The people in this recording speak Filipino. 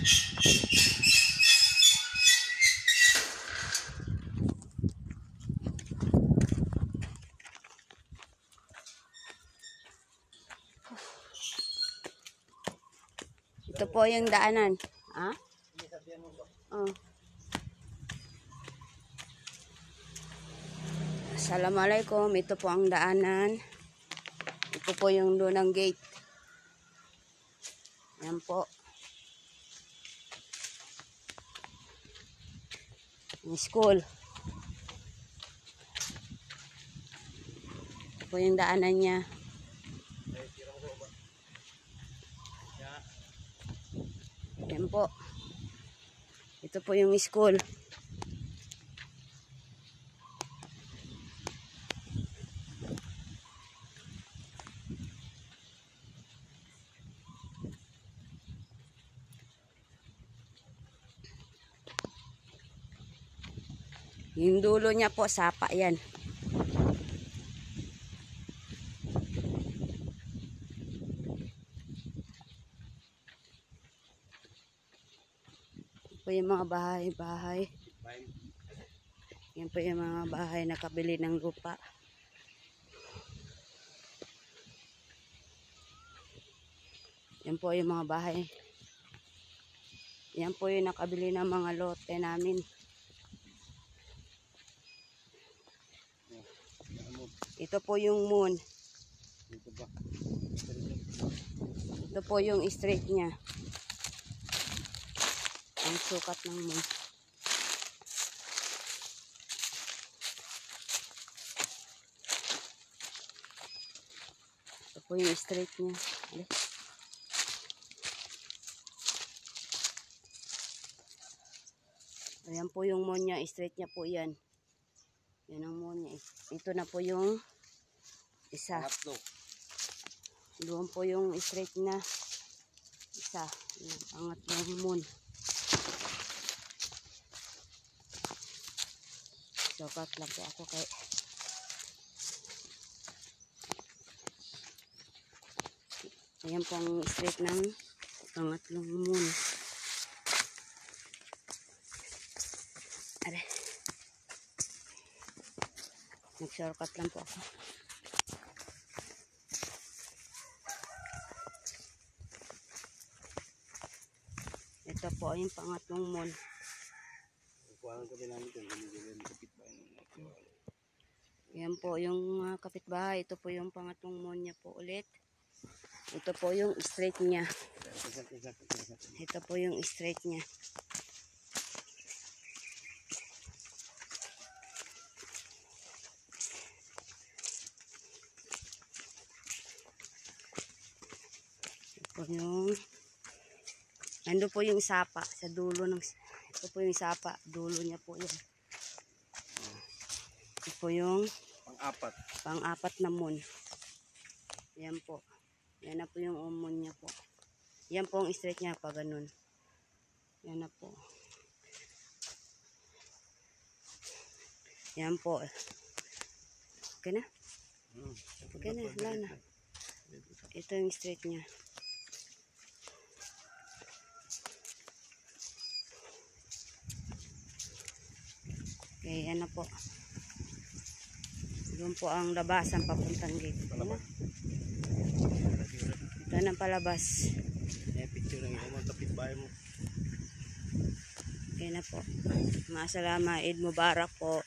Ito po yung daanan. Ha? Oh. Assalamualaikum. Ito po ang daanan. Ito po yung lunang gate. Yan po. Yung school. Ito po yung daanan niya. Yan po. Ito po yung school. Yung dulo niya po, sapa yan. Ito po yung mga bahay-bahay. Yan po yung mga bahay na kabili ng lupa. Yan po yung mga bahay. Yan po yung nakabili ng mga lote namin. Ito po yung moon. Ito po yung street niya. Ang sukat ng moon. Ito po yung street niya. Ayan po yung moon niya. Street niya po yan. Yan ang moon niya. Ito na po yung isa. Doon po yung street na isa. Angat ng moon. Sokat lang po ako kay ayan po ang street ng pangatlong moon. Are. Nag-shortcut lang po ako. Ito po yung pangatlong moon. Yan po yung kapitbahay. Ito po yung pangatlong moon niya po ulit. Ito po yung street niya. Ito po yung street niya. Ito po yung ando po yung sapa sa dulo ng ito po yung sapa, dulo niya po yan. Ito po yung pang-apat na moon. Yan po. Yan na po yung moon niya po. Yan po ang street niya pa ganun. Yan na po. Yan po. Okay na? Okay na, wala na. Ito yung street niya. Okay, yan na po. Doon po ang labasan papuntang gate. Ito na palabas. Okay na po. Masalama, Eid Mubarak po.